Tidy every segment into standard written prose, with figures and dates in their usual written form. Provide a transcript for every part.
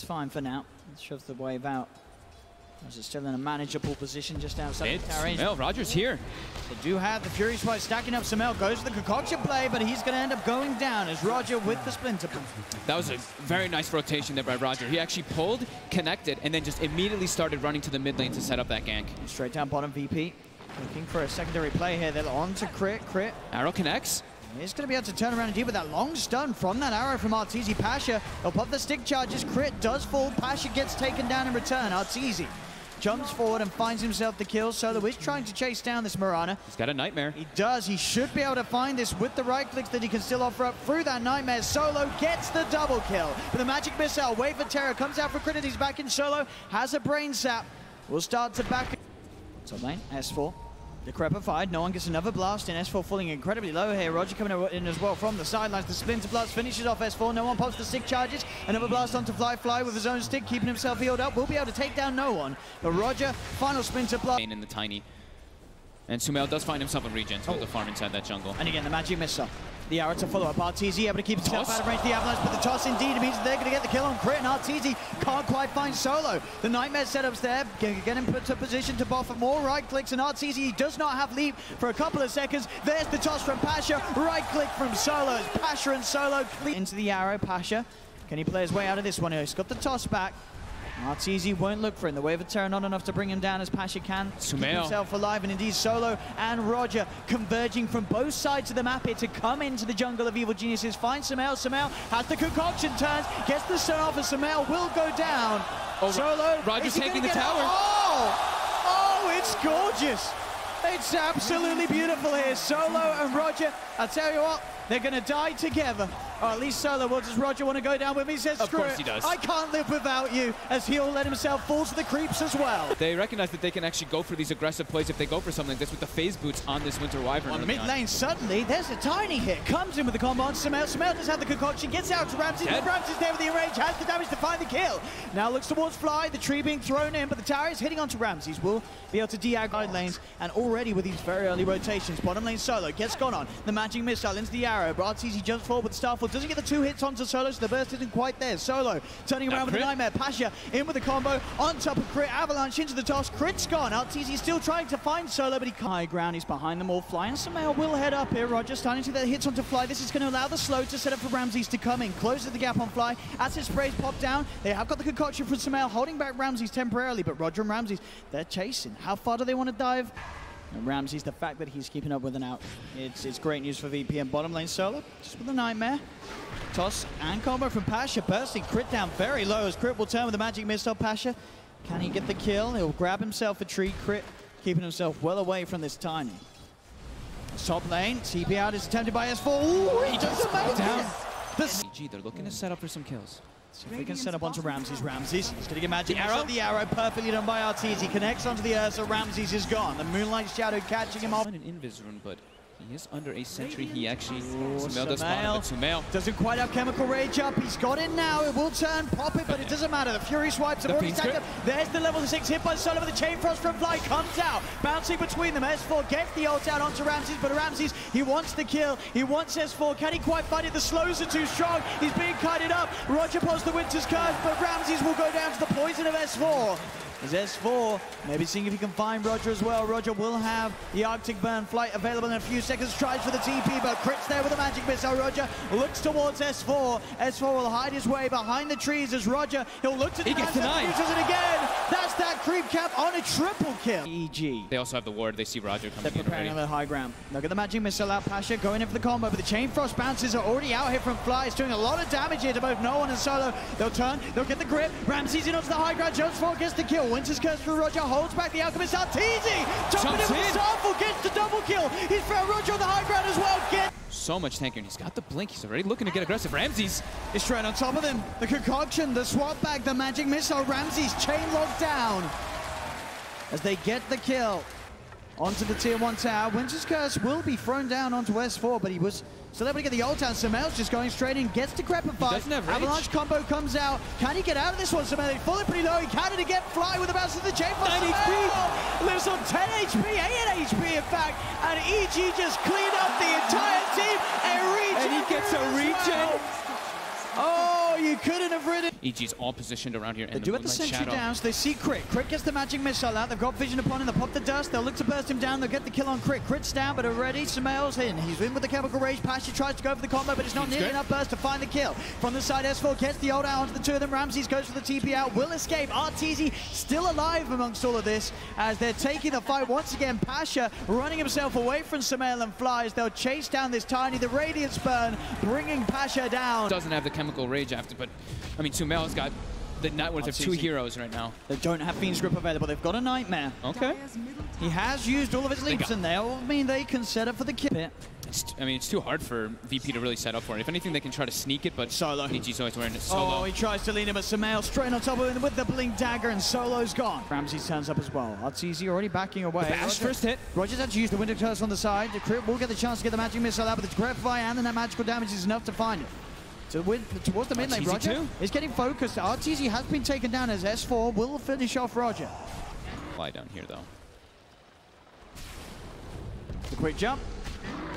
fine for now. Let's shove the wave out. As it's still in a manageable position just outside the tower range. Sumail, Roger's here. They do have the Fury Swipe stacking up. Sumail goes for the concoction play, but he's going to end up going down as Roger with the Splinter Bomb. That was a very nice rotation there by Roger. He actually pulled, connected, and then just immediately started running to the mid lane to set up that gank. Straight down bottom, VP. Looking for a secondary play here. They're on to Crit. Arrow connects. He's going to be able to turn around and deal with that long stun from that arrow from Arteezy. Pasha, he'll pop the stick charges. Crit does fall. Pasha gets taken down in return. Arteezy jumps forward and finds himself the kill. Solo is trying to chase down this Mirana. He's got a Nightmare. He does. He should be able to find this with the right clicks that he can still offer up through that Nightmare. Solo gets the double kill. But the Magic Missile, Wave of Terror, comes out for Crit. He's back in. Solo has a Brain Sap. We'll start to back. Top lane, S4. Decrepified, no one gets another blast in. S4 falling incredibly low here. Roger coming in as well from the sidelines. The Splinter Blast finishes off S4. No one pops the stick charges. Another blast onto Fly with his own stick, keeping himself healed up. Will be able to take down no one. But Roger, final Splinter Blast. In the Tiny. And Sumail does find himself a regen to the farm inside that jungle. And again, the Magic Missile. The arrow to follow up. Arteezy able to keep himself out of range of the Avalanche, but the toss indeed means they're going to get the kill on Crit, and Arteezy can't quite find Solo. The Nightmare setup's there, get him put to position to buff more right clicks, and Arteezy does not have leap for a couple of seconds. There's the toss from Pasha, right click from Solo. Pasha and Solo into the arrow. Pasha, can he play his way out of this one? He's got the toss back. Arteezy won't look for him. The Wave of Terror not enough to bring him down as Pasha can keep himself alive, and indeed Solo and Roger converging from both sides of the map here to come into the jungle of Evil Geniuses. Finds Sumail. Sumail has the concoction, turns, gets the stun off, and Sumail will go down. Solo, Roger's taking the tower. Oh, it's gorgeous. It's absolutely beautiful here. Solo and Roger, I tell you what, they're going to die together. Or at least Solo will. Does Roger want to go down with me? He says, screw it. Of course he does. I can't live without you, as he'll let himself fall to the creeps as well. They recognize that they can actually go for these aggressive plays if they go for something like this with the phase boots on this Winter Wyvern. On the mid lane, suddenly, there's a tiny hit. Comes in with the combo on Sumail. Sumail does have the concoction, gets out to Ramsey. Ramsey's there with the enrage, has the damage to find the kill. Now looks towards Fly, the tree being thrown in, but the tower is hitting onto Ramsey's. Will be able to de-aggro lanes, and already with these very early rotations, bottom lane Solo gets gone on. The Magic Missile into the arrow, but Arteezy jumps forward with Starfall. Doesn't get the 2 hits onto Solo, so the burst isn't quite there. Solo turning around with the Nightmare. Pasha in with the combo, on top of Crit. Avalanche into the toss. Crit's gone. Arteezy still trying to find Solo, but he can't. High ground, he's behind them all. Fly and Sumail will head up here. Roger starting to get hits onto Fly. This is going to allow the slow to set up for Ramses to come in. Closes the gap on Fly. As his sprays pop down, they have got the concoction from Sumail, holding back Ramses temporarily, but Roger and Ramses, they're chasing. How far do they want to dive? And Ramses, the fact that he's keeping up with an out, it's great news for VP. And bottom lane Solo, just with a Nightmare. Toss and combo from Pasha, bursting Crit down very low as Crit will turn with the Magic Missile. Pasha, can he get the kill? He'll grab himself a tree. Crit keeping himself well away from this Tiny. Top lane, TP out is attempted by S4. Ooh, he doesn't make it. They're looking to set up for some kills. So if we can set up onto Ramses. Ramses is going to get Magic Arrow. The arrow perfectly done by Arteezy. Connects onto the Ursa. Ramses is gone. The Moonlight Shadow catching him off. An invis rune, but he is under a sentry. He actually Sumail does spawn, but Sumail doesn't quite have Chemical Rage up. He's got it now. It will turn, pop it, but it doesn't matter. The Fury swipes have already stacked up. There's the level 6 hit by Solo, with the Chain Frost from Fly comes out, bouncing between them. S4 gets the ult out onto Ramses, but Ramses, he wants the kill. He wants S4. Can he quite fight it? The slows are too strong. He's being kited up. Roger pulls the Winter's Curse, but Ramses will go down to the poison of S4. As S4, maybe seeing if he can find Roger as well. Roger will have the Arctic Burn Flight available in a few seconds. Tries for the TP, but Crit's there with a Magic Missile. Roger looks towards S4. S4 will hide his way behind the trees as Roger, he'll look to the gets denied. Uses it again. That's that creep cap on a triple kill. EG. They also have the ward. They see Roger coming in. They're preparing on the high ground. Look at the Magic Missile out. Pasha going in for the combo, but the Chain Frost bounces are already out here from Fly. It's doing a lot of damage here to both No One and Solo. They'll turn, they'll get the grip. Ramses in onto the high ground. Jumps forward, gets the kill. Winter's Curse through Roger, holds back the Alchemist. Arteezy jumping in with Starfall, gets the double kill. He's found Roger on the high ground as well. So much tanking. He's got the blink. He's already looking to get aggressive. Ramses is straight on top of him. The concoction, the swap bag, the Magic Missile. Ramses chain locked down as they get the kill onto the tier 1 tower. Winter's Curse will be thrown down onto S4, but he was still able to get the ult out. Sumail's just going straight in, gets decrepified. Avalanche combo comes out. Can he get out of this one? Sumail falling pretty low. He can it again. Fly with the bounce of the chain. 9 HP. Lives on 10 HP, 8 HP in fact. And EG just cleaned up the entire team. And he gets a regen. Oh, Oh, you couldn't have ridden. EG's all positioned around here. They do have the sentry down, so they see Crit. Crit gets the magic missile out. They've got vision upon him. They pop the dust. They'll look to burst him down. They'll get the kill on Crit. Crit's down, but already Sumail's in. He's in with the chemical rage. Pasha tries to go for the combo, but it's not nearly enough burst to find the kill. From the side, S4 gets the ult out onto the two of them. Ramses goes for the TP out. Will escape. RTZ still alive amongst all of this as they're taking the fight once again. Pasha running himself away from Sumail and flies. They'll chase down this Tiny. The Radiance burn, bringing Pasha down. Doesn't have the chemical rage after, but I mean, Sumail's got the networks of two heroes right now. They don't have Fiend's Grip available. They've got a Nightmare. Okay. He has used all of his leaps, and they'll mean they can set up for the kill. I mean, it's too hard for VP to really set up for it. If anything, they can try to sneak it, but Solo. EG's always wearing it solo. Oh, he tries to lead him, but Sumail straight on top of him with the blink dagger, and Solo's gone. Ramses turns up as well. Arteezy already backing away. Bash first hit. Roger's had to use the Winter Curse on the side. The Crit will get the chance to get the magic missile out, but the Grapefire and then that magical damage is enough to find it. So towards the mid lane, Roger is getting focused. Arteezy has been taken down as S4 will finish off Roger. Fly down here, though. The quick jump.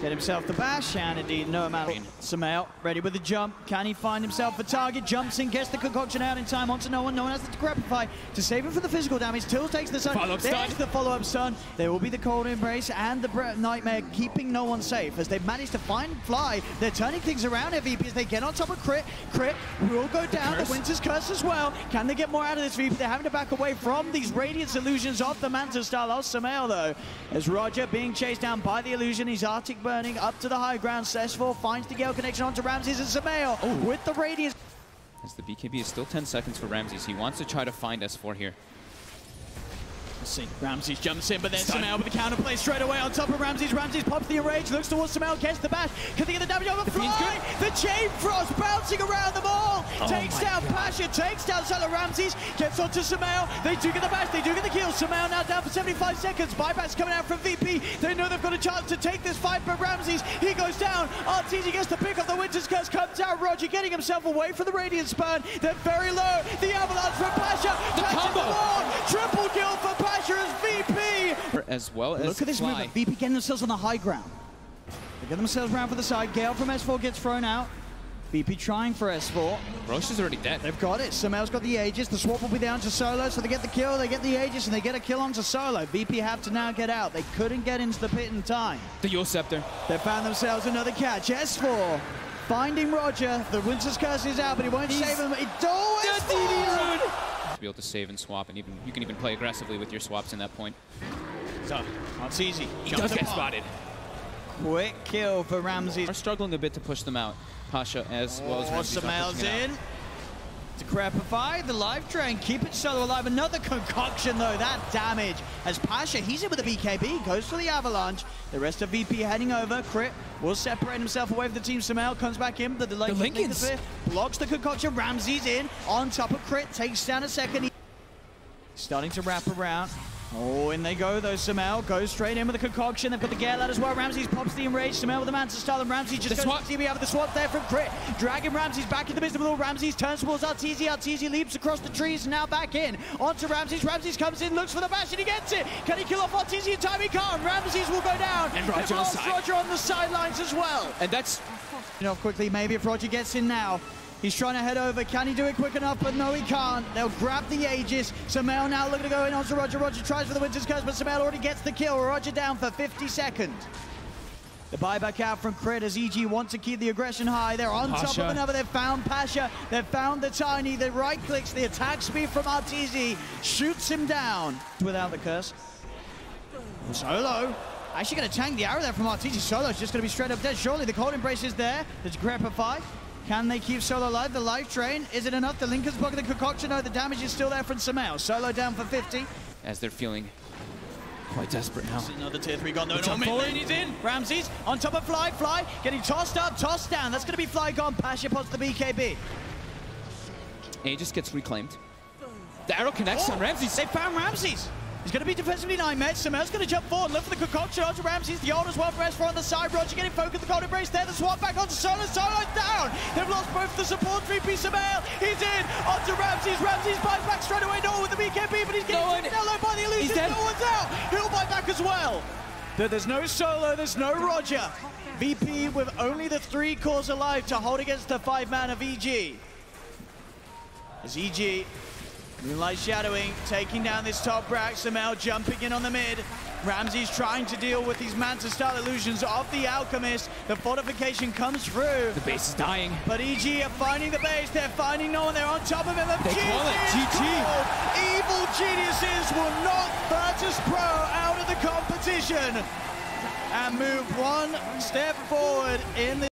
Get himself the bash, and indeed no amount. Sumail ready with the jump. Can he find himself a target? Jumps in, gets the concoction out in time onto no one. No one has the Grapify to save him from the physical damage. Till takes the stun. There's the follow-up stun. There will be the cold embrace and the Nightmare keeping no one safe as they've managed to find Fly. They're turning things around here, VP, as they get on top of Crit. Crit will go down. The Winter's Curse as well. Can they get more out of this, VP? They're having to back away from these Radiance illusions off the Manta style of Sumail, though. As Roger being chased down by the illusion, he's Arctic burning up to the high ground. S4 finds the Gale connection onto Ramses and Sumail with the Radiance. As the BKB is still 10 seconds for Ramses. He wants to try to find S4 here. Let's see. Ramses jumps in, but then Sumail with the counterplay straight away on top of Ramses. Ramses pops the enrage, looks towards Sumail, gets the bash. Can they get the damage over Fly? The Chain Frost bouncing around them all. Takes down Pasha, takes down Solo. Ramses gets onto Sumail. They do get the bash, they do get the kill. Sumail now down for 75 seconds. Buyback's coming out from VP. They know they've got a chance to take this fight, but Ramses, he goes down. Arteezy gets the pick up. The Winter's Curse comes out. Roger getting himself away from the Radiance burn. They're very low. The avalanche from Pasha. The combo. Triple kill for Pasha as VP. As well as look at this Fly. movement. VP getting themselves on the high ground. They get themselves round for the side. Gale from S4 gets thrown out. VP trying for S4. Roche is already dead. They've got it. Sumail's got the Aegis. The swap will be down to Solo, so they get the kill, they get the Aegis, and they get a kill onto Solo. VP have to now get out. They couldn't get into the pit in time. The Yule Scepter. They found themselves another catch. S4 finding Roger. The Winter's Curse is out, but he won't save him. To be able to save and swap, and even you can even play aggressively with your swaps in that point. So, that's easy. He does get spotted. Quick kill for Ramses. Are struggling a bit to push them out. Pasha as well as Ramses. Sumail's in. To Grapify, the life drain, keep it Solo alive. Another concoction though, that damage. As Pasha, he's in with the BKB, goes for the avalanche. The rest of VP heading over. Crit will separate himself away from the team. Sumail comes back in, but the Lincolns blocks the concoction. Ramses in, on top of Crit, takes down a second. Starting to wrap around. Oh, in they go though. Sumail goes straight in with the concoction. They put the Gale out as well. Ramses pops the enrage. Sumail with the Manta style, and Ramses just goes to TB out with the swap there from Crit. Dragging Ramses back into business with all. Ramses turns towards Arteezy. Arteezy leaps across the trees, now back in. Onto Ramses. Ramses comes in, looks for the bash, and he gets it. Can he kill off Arteezy in time? He can't. Ramses will go down. And Roger on the side. Roger on the sidelines as well. And that's... quickly, maybe if Roger gets in now. He's trying to head over. Can he do it quick enough? But no, he can't. They'll grab the Aegis. Sumail now looking to go in onto Roger. Roger tries for the Winter's Curse, but Sumail already gets the kill. Roger down for 50 seconds. The buyback out from Crit as EG want to keep the aggression high. They're on top of another. They've found Pasha. They've found the Tiny. The right clicks. The attack speed from Arteezy shoots him down without the curse. Solo. Actually going to tank the arrow there from Arteezy. Solo's just going to be straight up dead. Surely the cold embrace is there. There's Grapify. Can they keep Solo alive? The life drain, is it enough? The Lincoln's blocking the concoction. No, the damage is still there from Sumail. Solo down for 50. As they're feeling quite desperate now. Another tier 3 gone. No, mid lane, he's in. Ramses on top of Fly. Fly getting tossed up, tossed down. That's going to be Fly gone. Pasha pops the BKB. Aegis gets reclaimed. The arrow connects on Ramses. They found Ramses. He's going to be defensively 9 meds. Sumail's going to jump forward, look for the concoction onto Ramses. The ult as well for S4 on the side. Roger getting focused. The cold embrace there. The swap back onto Solo. Solo's down. They've lost both the support. 3P Sumail. He's in onto Ramses. Ramses buys back straight away. No one with the BKB, but he's getting taken down low by the illusion. No one's out. He'll buy back as well. There's no Solo. There's no Roger. VP with only the 3 cores alive to hold against the 5-man of EG. As EG, Moonlight shadowing, taking down this top rack. Samel jumping in on the mid. Ramsey's trying to deal with these Manta-style illusions of the Alchemist. The fortification comes through. The base is dying. But EG are finding the base. They're finding no one. They're on top of him. They call it GG. Evil geniuses will knock Virtus.pro out of the competition and move one step forward in this.